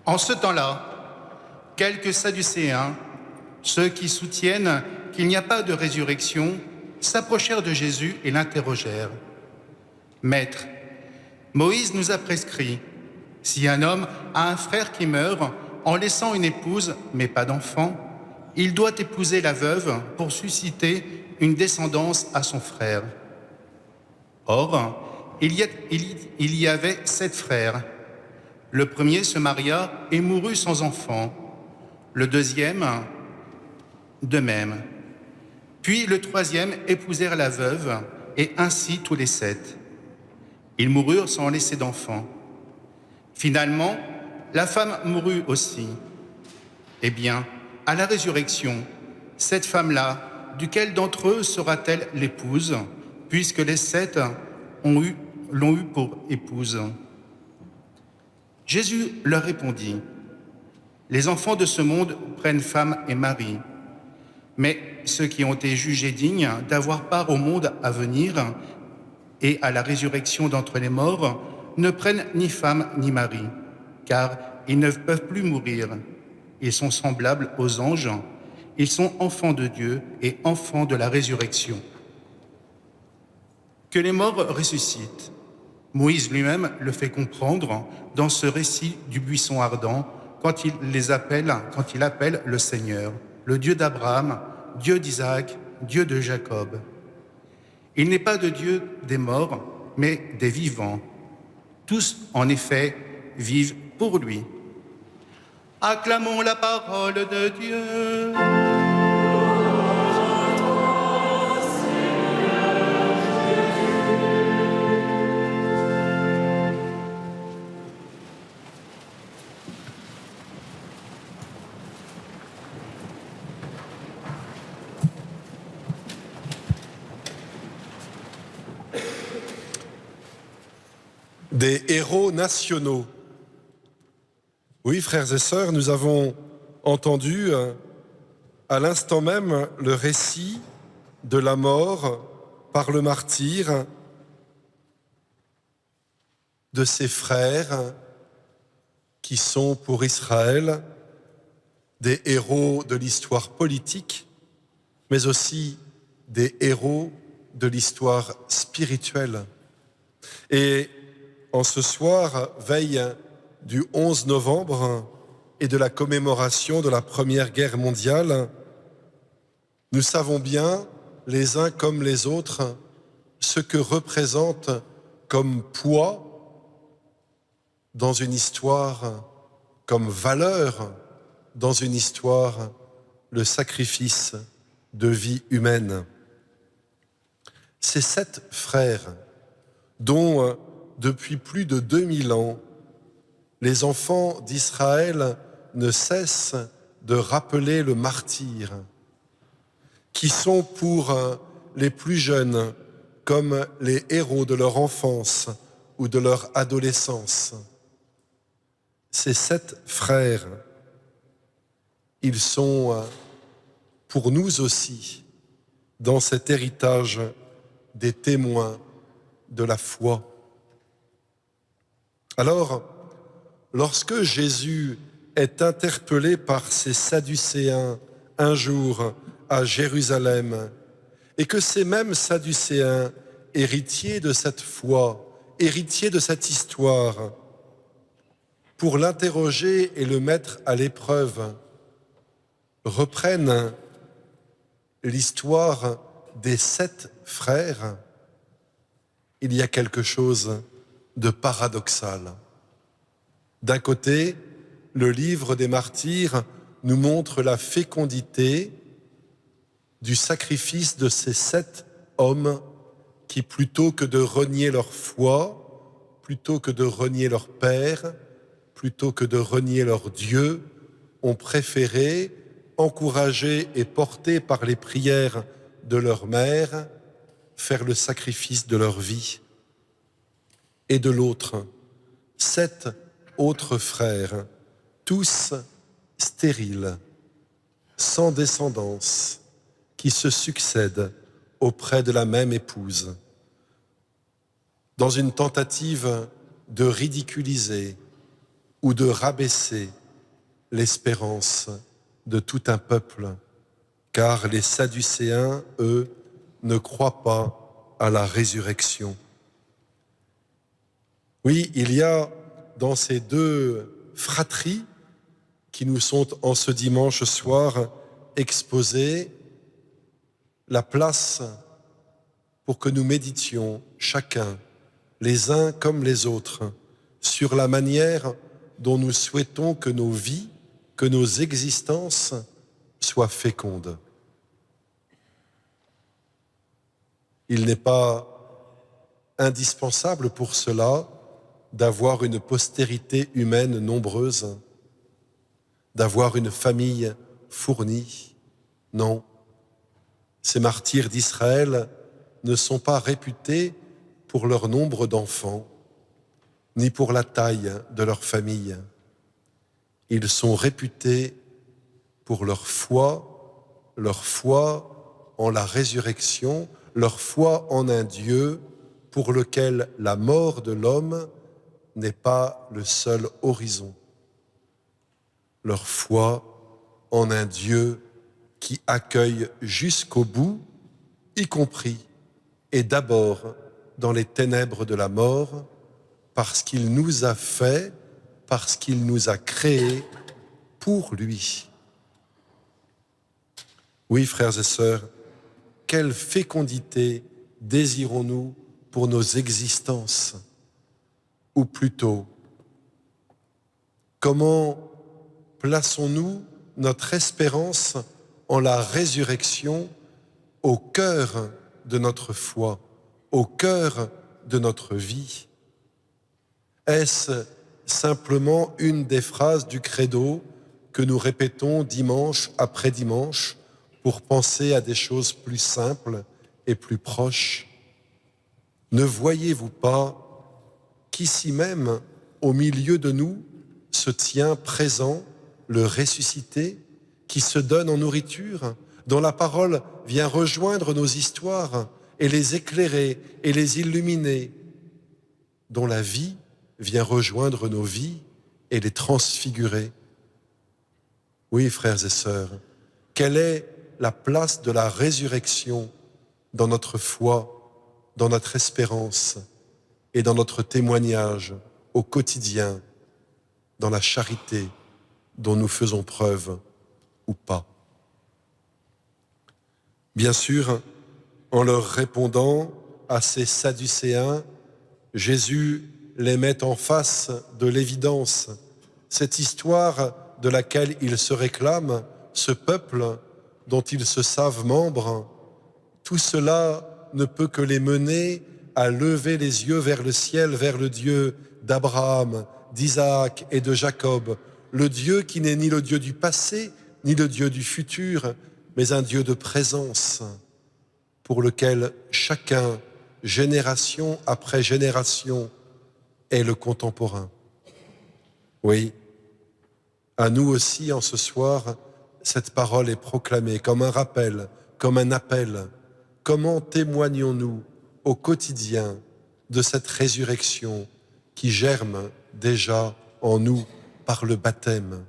En ce temps-là, quelques Sadducéens, ceux qui soutiennent qu'il n'y a pas de résurrection, s'approchèrent de Jésus et l'interrogèrent. « Maître, Moïse nous a prescrit, si un homme a un frère qui meurt en laissant une épouse, mais pas d'enfant, il doit épouser la veuve pour susciter une descendance à son frère. Or, il y avait 7 frères. Le premier se maria et mourut sans enfant. Le deuxième, de même. Puis le troisième épousèrent la veuve, et ainsi tous les 7. Ils moururent sans laisser d'enfant. Finalement, la femme mourut aussi. Eh bien, à la résurrection, cette femme-là, duquel d'entre eux sera-t-elle l'épouse, puisque les 7 l'ont eu pour épouse? Jésus leur répondit, « Les enfants de ce monde prennent femme et mari, mais ceux qui ont été jugés dignes d'avoir part au monde à venir et à la résurrection d'entre les morts ne prennent ni femme ni mari, car ils ne peuvent plus mourir. Ils sont semblables aux anges, ils sont enfants de Dieu et enfants de la résurrection. » Que les morts ressuscitent. Moïse lui-même le fait comprendre dans ce récit du buisson ardent quand il appelle le Seigneur, le Dieu d'Abraham, Dieu d'Isaac, Dieu de Jacob. Il n'est pas de Dieu des morts, mais des vivants. Tous, en effet, vivent pour lui. Acclamons la parole de Dieu. Des héros nationaux. Oui, frères et sœurs, nous avons entendu à l'instant même le récit de la mort par le martyr de ses frères qui sont pour Israël des héros de l'histoire politique, mais aussi des héros de l'histoire spirituelle. Et en ce soir, veille du 11 novembre et de la commémoration de la Première Guerre mondiale, nous savons bien, les uns comme les autres, ce que représente comme poids dans une histoire, comme valeur dans une histoire, le sacrifice de vie humaine. Ces 7 frères, dont depuis plus de 2000 ans, les enfants d'Israël ne cessent de rappeler le martyr, qui sont pour les plus jeunes comme les héros de leur enfance ou de leur adolescence. Ces 7 frères, ils sont pour nous aussi, dans cet héritage, des témoins de la foi. Alors, lorsque Jésus est interpellé par ces Sadducéens un jour à Jérusalem, et que ces mêmes Sadducéens, héritiers de cette foi, héritiers de cette histoire, pour l'interroger et le mettre à l'épreuve, reprennent l'histoire des 7 frères, il y a quelque chose de paradoxal. D'un côté, le livre des martyrs nous montre la fécondité du sacrifice de ces 7 hommes qui, plutôt que de renier leur foi, plutôt que de renier leur père, plutôt que de renier leur Dieu, ont préféré, encouragés et portés par les prières de leur mère, faire le sacrifice de leur vie. Et de l'autre, 7 autres frères, tous stériles, sans descendance, qui se succèdent auprès de la même épouse, dans une tentative de ridiculiser ou de rabaisser l'espérance de tout un peuple, car les Sadducéens, eux, ne croient pas à la résurrection. Oui, il y a dans ces deux fratries qui nous sont en ce dimanche soir exposées la place pour que nous méditions chacun, les uns comme les autres, sur la manière dont nous souhaitons que nos vies, que nos existences soient fécondes. Il n'est pas indispensable pour cela d'avoir une postérité humaine nombreuse, d'avoir une famille fournie. Non, ces martyrs d'Israël ne sont pas réputés pour leur nombre d'enfants, ni pour la taille de leur famille. Ils sont réputés pour leur foi en la résurrection, leur foi en un Dieu pour lequel la mort de l'homme n'est pas le seul horizon. Leur foi en un Dieu qui accueille jusqu'au bout, y compris et d'abord dans les ténèbres de la mort, parce qu'il nous a fait, parce qu'il nous a créés pour lui. Oui, frères et sœurs, quelle fécondité désirons-nous pour nos existences? Ou plutôt, comment plaçons-nous notre espérance en la résurrection au cœur de notre foi, au cœur de notre vie? Est-ce simplement une des phrases du credo que nous répétons dimanche après dimanche pour penser à des choses plus simples et plus proches? Ne voyez-vous pas qu'ici même, au milieu de nous, se tient présent le ressuscité qui se donne en nourriture, dont la parole vient rejoindre nos histoires et les éclairer et les illuminer, dont la vie vient rejoindre nos vies et les transfigurer? Oui, frères et sœurs, quelle est la place de la résurrection dans notre foi, dans notre espérance et dans notre témoignage au quotidien, dans la charité dont nous faisons preuve ou pas? Bien sûr, en leur répondant à ces Sadducéens, Jésus les met en face de l'évidence. Cette histoire de laquelle ils se réclament, ce peuple dont ils se savent membres, tout cela ne peut que les mener à lever les yeux vers le ciel, vers le Dieu d'Abraham, d'Isaac et de Jacob, le Dieu qui n'est ni le Dieu du passé, ni le Dieu du futur, mais un Dieu de présence, pour lequel chacun, génération après génération, est le contemporain. Oui, à nous aussi, en ce soir, cette parole est proclamée comme un rappel, comme un appel. Comment témoignons-nous au quotidien de cette résurrection qui germe déjà en nous par le baptême?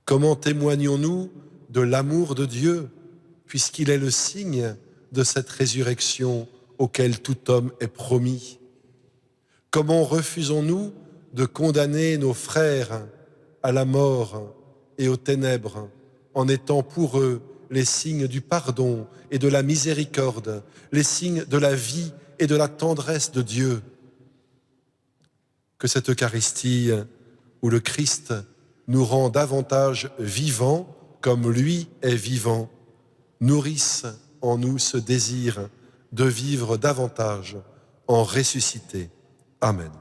Comment témoignons-nous de l'amour de Dieu, puisqu'il est le signe de cette résurrection auquel tout homme est promis? Comment refusons-nous de condamner nos frères à la mort et aux ténèbres en étant pour eux les signes du pardon et de la miséricorde, les signes de la vie et de la tendresse de Dieu? Que cette Eucharistie où le Christ nous rend davantage vivants comme lui est vivant, nourrisse en nous ce désir de vivre davantage en ressuscité. Amen.